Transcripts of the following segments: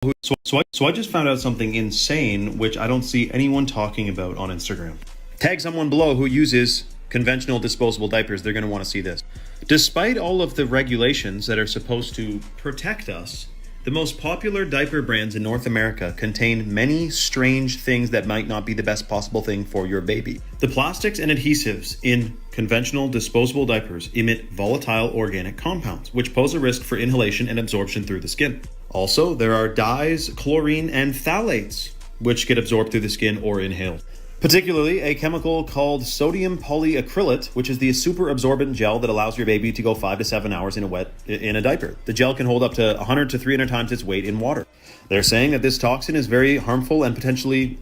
So I just found out something insane, which I don't see anyone talking about on Instagram. Tag someone below who uses conventional disposable diapers. They're going to want to see this. Despite all of the regulations that are supposed to protect us, the most popular diaper brands in North America contain many strange things that might not be the best possible thing for your baby. The plastics and adhesives in conventional disposable diapers emit volatile organic compounds, which pose a risk for inhalation and absorption through the skin. Also, there are dyes, chlorine, and phthalates, which get absorbed through the skin or inhaled. Particularly a chemical called sodium polyacrylate, which is the super absorbent gel that allows your baby to go 5 to 7 hours in a diaper. The gel can hold up to 100 to 300 times its weight in water. They're saying that this toxin is very harmful and potentially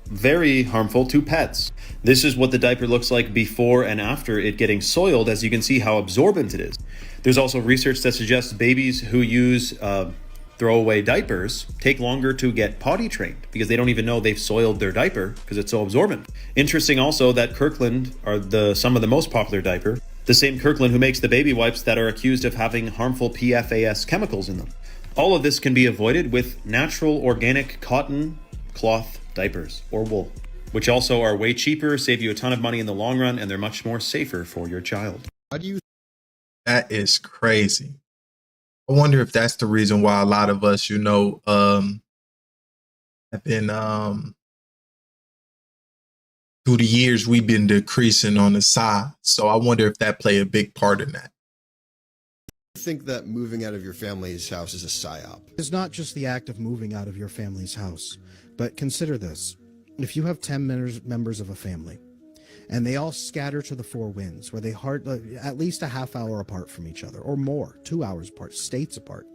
very harmful to pets. This is what the diaper looks like before and after it getting soiled, as you can see how absorbent it is. There's also research that suggests babies who use throwaway diapers take longer to get potty trained because they don't even know they've soiled their diaper because it's so absorbent. Interesting also that Kirkland are some of the most popular diaper, the same Kirkland who makes the baby wipes that are accused of having harmful PFAS chemicals in them. All of this can be avoided with natural organic cotton cloth diapers or wool, which also are way cheaper, save you a ton of money in the long run, and they're much more safer for your child. How do you? That is crazy. I wonder if that's the reason why a lot of us, have been through the years we've been decreasing on the size. So I wonder if that play a big part in that. I think that moving out of your family's house is a psyop. It's not just the act of moving out of your family's house, but consider this. If you have 10 members of a family, and they all scatter to the four winds, where they at least a half hour apart from each other, or more, 2 hours apart, states apart,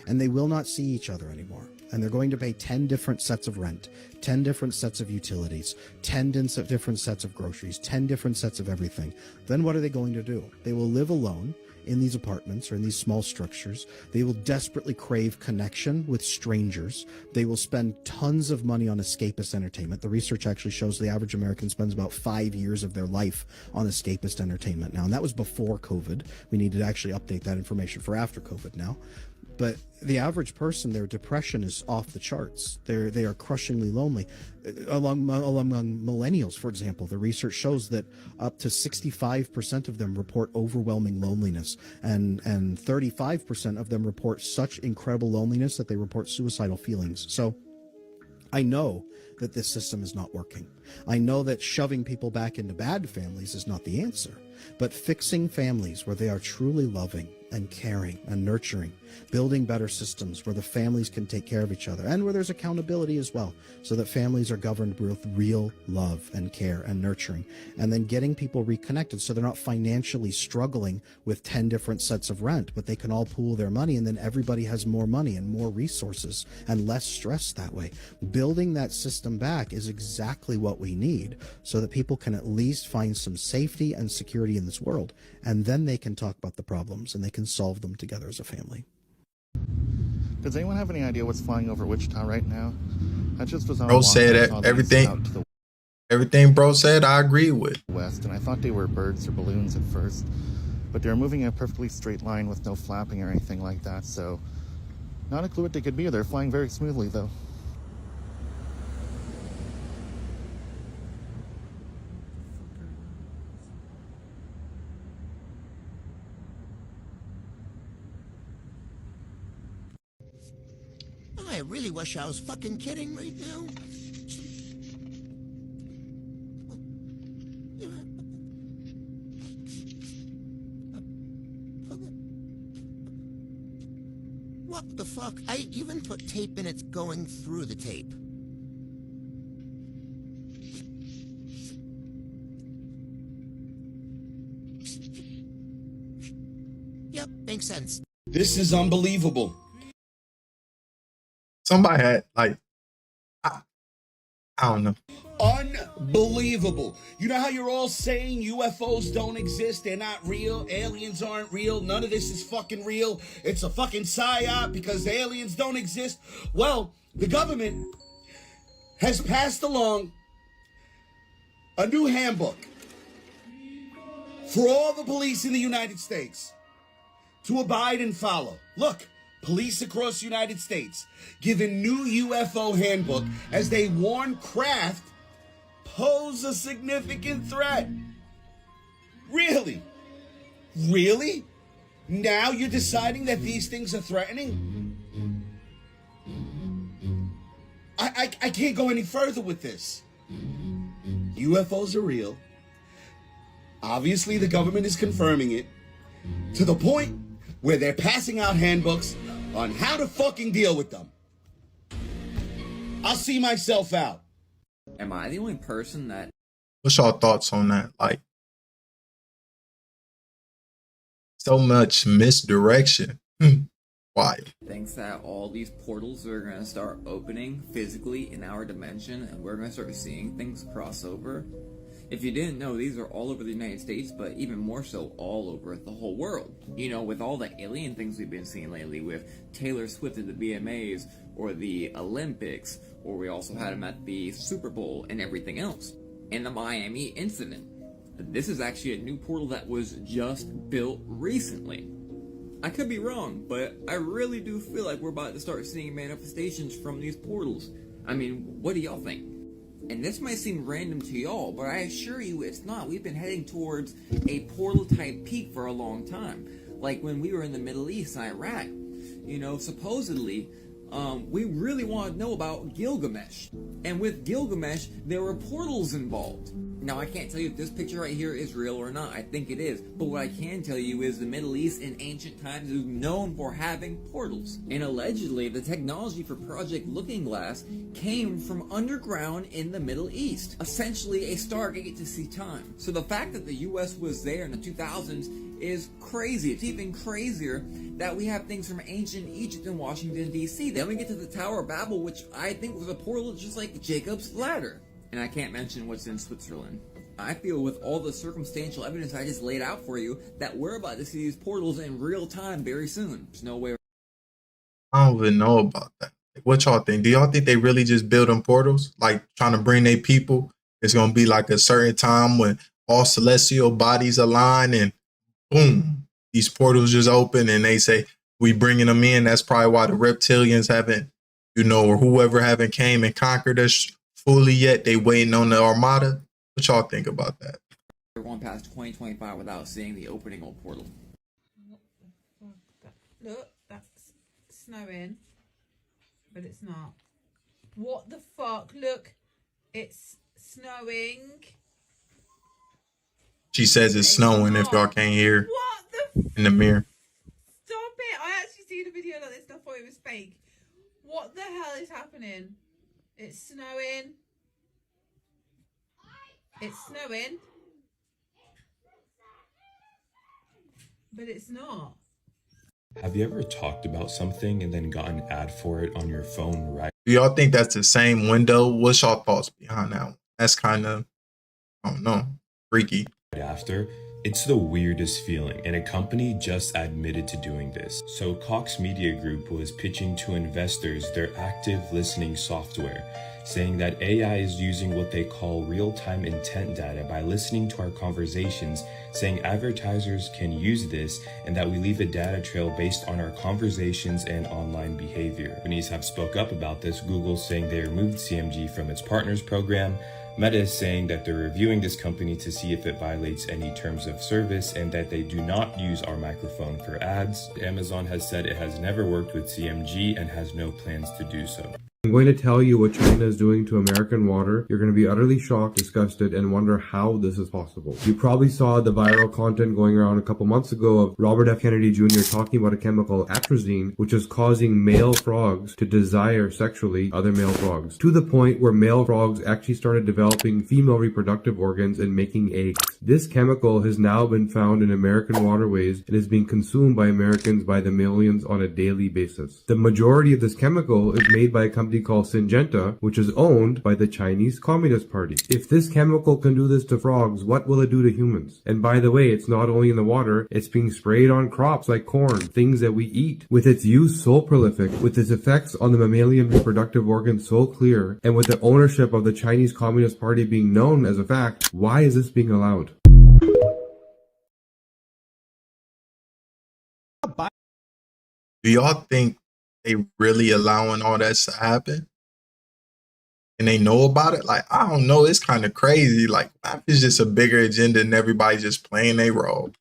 and they will not see each other anymore. And they're going to pay 10 different sets of rent, 10 different sets of utilities, 10 different sets of groceries, 10 different sets of everything. Then what are they going to do? They will live alone in these apartments or in these small structures. They will desperately crave connection with strangers. They will spend tons of money on escapist entertainment. The research actually shows the average American spends about 5 years of their life on escapist entertainment now, and that was before COVID. We need to actually update that information for after COVID now. But the average person, their depression is off the charts. They are crushingly lonely. Among millennials, for example, the research shows that up to 65% of them report overwhelming loneliness, and 35% of them report such incredible loneliness that they report suicidal feelings. So I know that this system is not working. I know that shoving people back into bad families is not the answer, but fixing families where they are truly loving and caring and nurturing, building better systems where the families can take care of each other and where there's accountability as well, so that families are governed with real love and care and nurturing, and then getting people reconnected so they're not financially struggling with 10 different sets of rent, but they can all pool their money, and then everybody has more money and more resources and less stress that way. Building that system back is exactly what we need, so that people can at least find some safety and security in this world, and then they can talk about the problems and they can solve them together as a family. Does anyone have any idea what's flying over Wichita right now? I just was on Bro said that everything bro said I agree with. West, and I thought they were birds or balloons at first, but they're moving in a perfectly straight line with no flapping or anything like that, so not a clue what they could be. They're flying very smoothly though. I really wish I was fucking kidding right now. What the fuck? I even put tape in, it's going through the tape. Yep, makes sense. This is unbelievable. Somebody had I don't know. Unbelievable. You know how you're all saying UFOs don't exist, they're not real, aliens aren't real, none of this is fucking real, it's a fucking psyop because the aliens don't exist? Well, the government has passed along a new handbook for all the police in the United States to abide and follow. Look, police across the United States give a new UFO handbook as they warn craft pose a significant threat. Really? Really? Now you're deciding that these things are threatening? I can't go any further with this. UFOs are real. Obviously, the government is confirming it to the point where they're passing out handbooks on how to fucking deal with them. I'll see myself out. Am I the only person that What's y'all thoughts on that? Like, so much misdirection. Why? thinks that all these portals are going to start opening physically in our dimension and we're going to start seeing things cross over? If you didn't know, these are all over the United States, but even more so all over the whole world. You know, with all the alien things we've been seeing lately, with Taylor Swift at the VMAs, or the Olympics, or we also had him at the Super Bowl and everything else. And the Miami incident. This is actually a new portal that was just built recently. I could be wrong, but I really do feel like we're about to start seeing manifestations from these portals. I mean, what do y'all think? And this might seem random to y'all, but I assure you it's not. We've been heading towards a portal-type peak for a long time. Like when we were in the Middle East, Iraq. You know, supposedly, we really want to know about Gilgamesh. And with Gilgamesh, there were portals involved. Now, I can't tell you if this picture right here is real or not. I think it is. But what I can tell you is the Middle East in ancient times is known for having portals. And allegedly, the technology for Project Looking Glass came from underground in the Middle East. Essentially, a stargate to see time. So the fact that the US was there in the 2000s is crazy. It's even crazier that we have things from ancient Egypt and Washington, D.C. Then we get to the Tower of Babel, which I think was a portal just like Jacob's Ladder. And I can't mention what's in Switzerland. I feel with all the circumstantial evidence I just laid out for you that we're about to see these portals in real time very soon. There's no way. I don't even know about that. What y'all think? Do y'all think they really just build them portals? Like trying to bring their people? It's going to be like a certain time when all celestial bodies align and boom, these portals just open and they say, we bringing them in. That's probably why the reptilians haven't, you know, or whoever haven't came and conquered us fully yet. They waiting on the armada. What y'all think about that? We're going past 2025 without seeing the opening of portal. What the fuck? Look, that's snowing, but it's not. What the fuck? Look, it's snowing. She says it's snowing if y'all can't hear What the in the mirror. Stop it! I actually seen a video like this and I thought it was fake. What the hell is happening? It's snowing. It's snowing. But it's not. Have you ever talked about something and then got an ad for it on your phone right Do y'all think that's the same window? What's y'all thoughts behind that one? That's kind of, I don't know, freaky. after? It's the weirdest feeling, and a company just admitted to doing this. So Cox Media Group was pitching to investors their active listening software, saying that AI is using what they call real-time intent data by listening to our conversations, saying advertisers can use this and that we leave a data trail based on our conversations and online behavior. Companies have spoke up about this, Google saying they removed CMG from its partners program, Meta is saying that they're reviewing this company to see if it violates any terms of service and that they do not use our microphone for ads. Amazon has said it has never worked with CMG and has no plans to do so. I'm going to tell you what China is doing to American water. You're going to be utterly shocked, disgusted, and wonder how this is possible. You probably saw the viral content going around a couple months ago of Robert F. Kennedy Jr. talking about a chemical, atrazine, which is causing male frogs to desire sexually other male frogs, to the point where male frogs actually started developing female reproductive organs and making eggs. This chemical has now been found in American waterways and is being consumed by Americans by the millions on a daily basis. The majority of this chemical is made by a company called Syngenta, which is owned by the Chinese Communist Party. If this chemical can do this to frogs, what will it do to humans? And by the way, it's not only in the water, it's being sprayed on crops like corn, things that we eat. With its use so prolific, with its effects on the mammalian reproductive organs so clear, and with the ownership of the Chinese Communist Party being known as a fact, why is this being allowed? Do y'all think they really allowing all that to happen? And they know about it? Like, I don't know. It's kind of crazy. Like, what if it's just a bigger agenda and everybody just playing their role?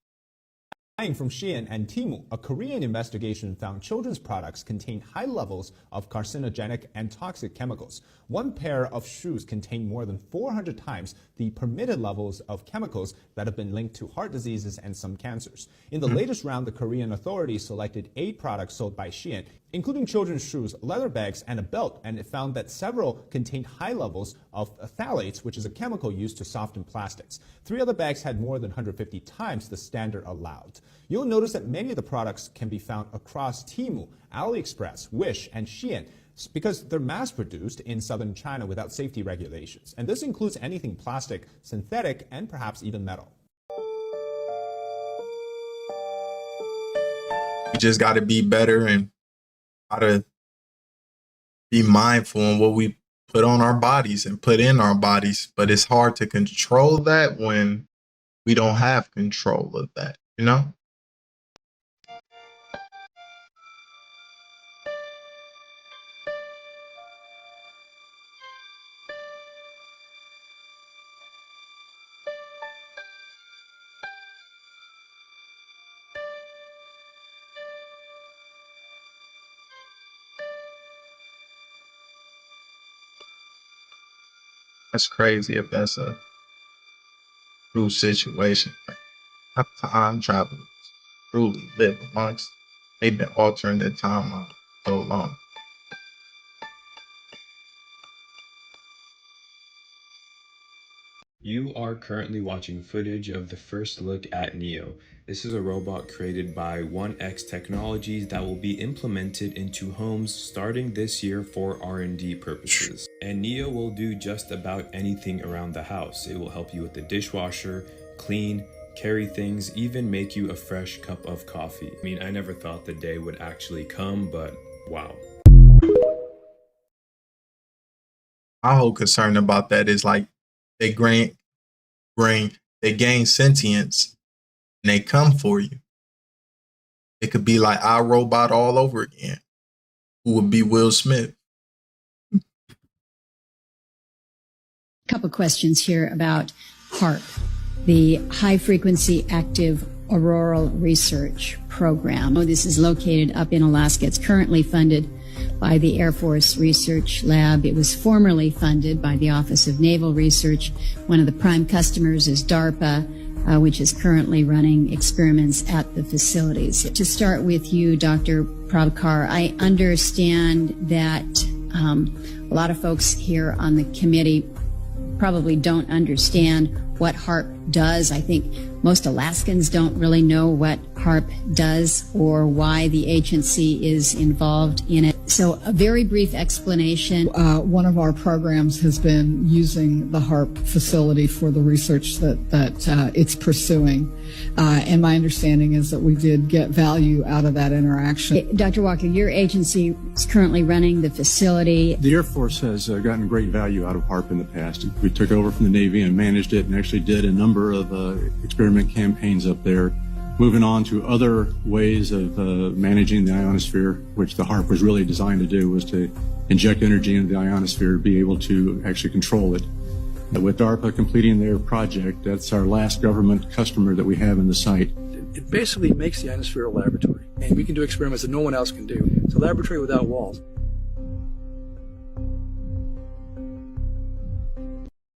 From Shein and Temu, a Korean investigation found children's products contained high levels of carcinogenic and toxic chemicals. One pair of shoes contained more than 400 times the permitted levels of chemicals that have been linked to heart diseases and some cancers. In the latest round, the Korean authorities selected 8 products sold by Shein, including children's shoes, leather bags, and a belt, and it found that several contained high levels of phthalates, which is a chemical used to soften plastics. 3 other bags had more than 150 times the standard allowed. You'll notice that many of the products can be found across Temu, AliExpress, Wish, and Shein, because they're mass-produced in southern China without safety regulations. And this includes anything plastic, synthetic, and perhaps even metal. We just got to be better and how to be mindful on what we put on our bodies and put in our bodies. But it's hard to control that when we don't have control of that, you know? That's crazy if that's a true situation. How time travelers truly live amongst, they've been altering their timeline so long. You are currently watching footage of the first look at Neo. This is a robot created by 1X Technologies that will be implemented into homes starting this year for R&D purposes. And Neo will do just about anything around the house. It will help you with the dishwasher, clean, carry things, even make you a fresh cup of coffee. I mean, I never thought the day would actually come, but wow. My whole concern about that is like they gain sentience and they come for you. It could be like our robot all over again, who would be Will Smith. Couple questions here about HARP, the High Frequency Active Auroral Research Program. This is located up in Alaska. It's currently funded by the Air Force Research Lab. It was formerly funded by the Office of Naval Research. One of the prime customers is DARPA, which is currently running experiments at the facilities. To start with you, Dr. Prabhakar, I understand that a lot of folks here on the committee probably don't understand what HARP does. I think most Alaskans don't really know what HARP does or why the agency is involved in it. So a very brief explanation. One of our programs has been using the HARP facility for the research that it's pursuing. And my understanding is that we did get value out of that interaction. Dr. Walker, your agency is currently running the facility. The Air Force has gotten great value out of HARP in the past. We took over from the Navy and managed it and actually did a number of experiment campaigns up there. Moving on to other ways of managing the ionosphere, which the HARP was really designed to do, was to inject energy into the ionosphere, be able to actually control it. With DARPA completing their project, that's our last government customer that we have in the site. It basically makes the ionosphere a laboratory, and we can do experiments that no one else can do. It's a laboratory without walls.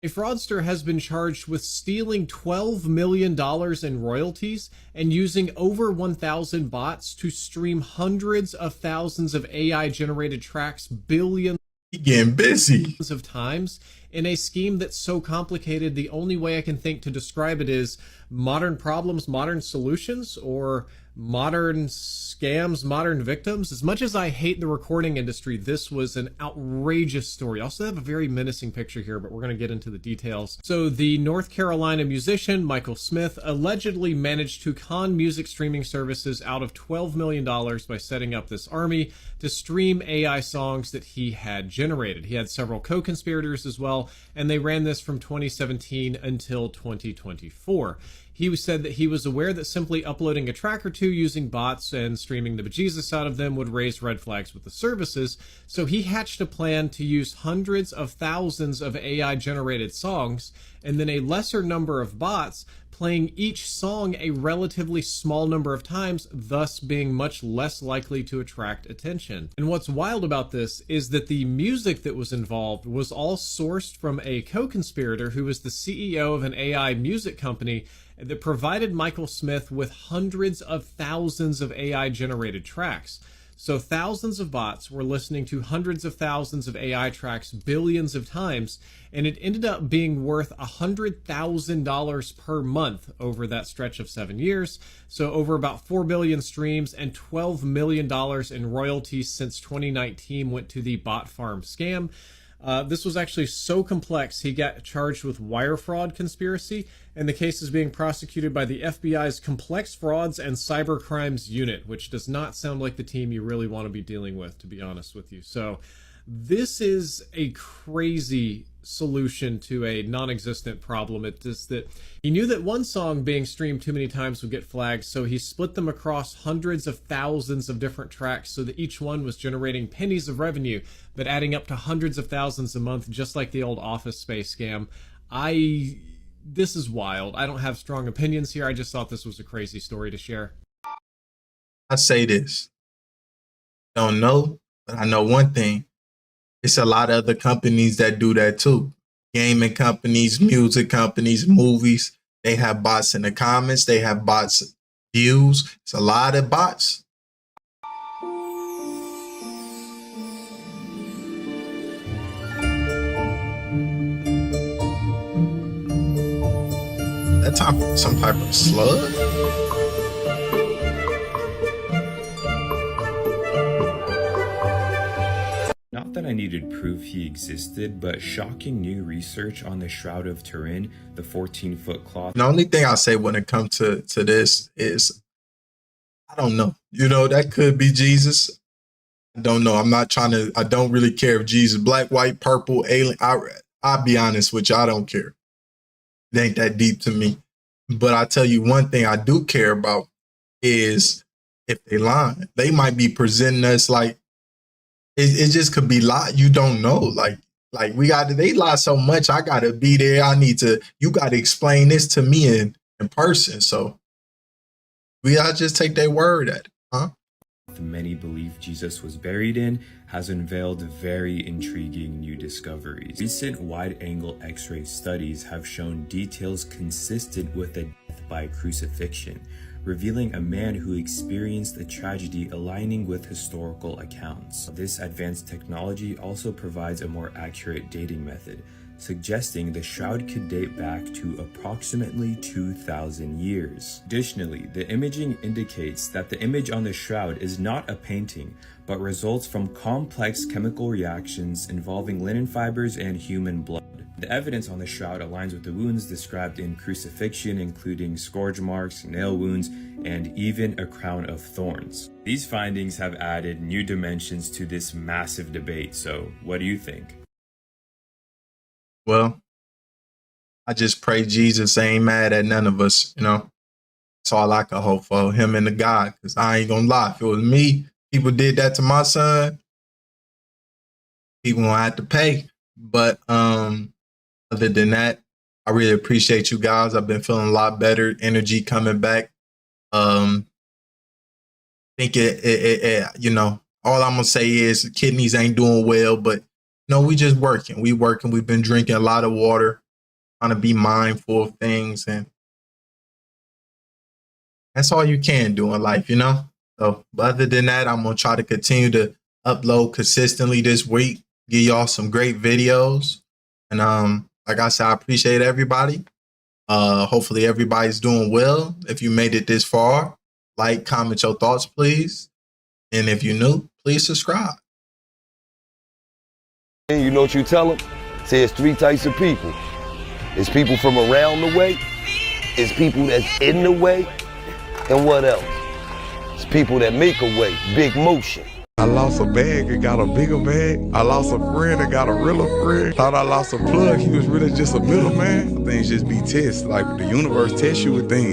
A fraudster has been charged with stealing $12 million in royalties and using over 1,000 bots to stream hundreds of thousands of AI-generated tracks billions getting busy of times in a scheme that's so complicated. The only way I can think to describe it is modern problems, modern solutions, or modern scams, modern victims. As much as I hate the recording industry, this was an outrageous story. I also have a very menacing picture here, but we're going to get into the details. So the North Carolina musician Michael Smith allegedly managed to con music streaming services out of $12 million by setting up this army to stream AI songs that he had generated. He had several co-conspirators as well, and they ran this from 2017 until 2024. He said that he was aware that simply uploading a track or two using bots and streaming the bejesus out of them would raise red flags with the services, so he hatched a plan to use hundreds of thousands of AI-generated songs and then a lesser number of bots playing each song a relatively small number of times, thus being much less likely to attract attention. And what's wild about this is that the music that was involved was all sourced from a co-conspirator who was the CEO of an AI music company that provided Michael Smith with hundreds of thousands of AI-generated tracks. So thousands of bots were listening to hundreds of thousands of AI tracks billions of times, and it ended up being worth $100,000 per month over that stretch of 7 years. So over about 4 billion streams and $12 million in royalties since 2019 went to the bot farm scam. This was actually so complex, he got charged with wire fraud conspiracy, and the case is being prosecuted by the FBI's Complex Frauds and Cyber Crimes Unit, which does not sound like the team you really want to be dealing with, to be honest with you. So this is a crazy solution to a non-existent problem. It's just that he knew that one song being streamed too many times would get flagged, so he split them across hundreds of thousands of different tracks so that each one was generating pennies of revenue, but adding up to hundreds of thousands a month, just like the old Office Space scam. This is wild. I don't have strong opinions here. I just thought this was a crazy story to share. I say this. Don't know, but I know one thing. It's a lot of other companies that do that too. Gaming companies, music companies, movies. They have bots in the comments. They have bots views. It's a lot of bots. That time for some type of slug? Not that I needed proof he existed, but shocking new research on the Shroud of Turin, the 14-foot cloth. The only thing I say when it comes to this is, I don't know. You know, that could be Jesus. I don't know. I'm not trying to, I don't really care if Jesus, black, white, purple, alien. I'll be honest with you, I don't care. It ain't that deep to me. But I tell you one thing I do care about is if they lying. They might be presenting us like, it just could be lie. You don't know. Like they lie so much. I gotta be there. You gotta explain this to me in person. So we gotta just take their word at it, huh? Many believe Jesus was buried in has unveiled very intriguing new discoveries. Recent wide-angle X-ray studies have shown details consistent with a death by crucifixion, revealing a man who experienced a tragedy aligning with historical accounts. This advanced technology also provides a more accurate dating method, suggesting the shroud could date back to approximately 2,000 years. Additionally, the imaging indicates that the image on the shroud is not a painting, but results from complex chemical reactions involving linen fibers and human blood. The evidence on the shroud aligns with the wounds described in crucifixion, including scourge marks, nail wounds, and even a crown of thorns. These findings have added new dimensions to this massive debate, so what do you think? Well, I just pray Jesus ain't mad at none of us, you know. That's all I can hope for, him and the God, because I ain't gonna lie. If it was me, people did that to my son, people won't have to pay. But other than that, I really appreciate you guys. I've been feeling a lot better, energy coming back. I think you know, all I'm gonna say is kidneys ain't doing well, but no, we just working. We've been drinking a lot of water, trying to be mindful of things, and that's all you can do in life, you know? So, but other than that, I'm going to try to continue to upload consistently this week, give y'all some great videos. And like I said, I appreciate everybody. Hopefully everybody's doing well. If you made it this far, like, comment your thoughts, please. And if you're new, please subscribe. You know what you tell them? Say it's three types of people. It's people from around the way. It's people that's in the way. And what else? It's people that make a way, big motion. I lost a bag and got a bigger bag. I lost a friend and got a realer friend. Thought I lost a plug, he was really just a middleman. Things just be tests, like the universe tests you with things.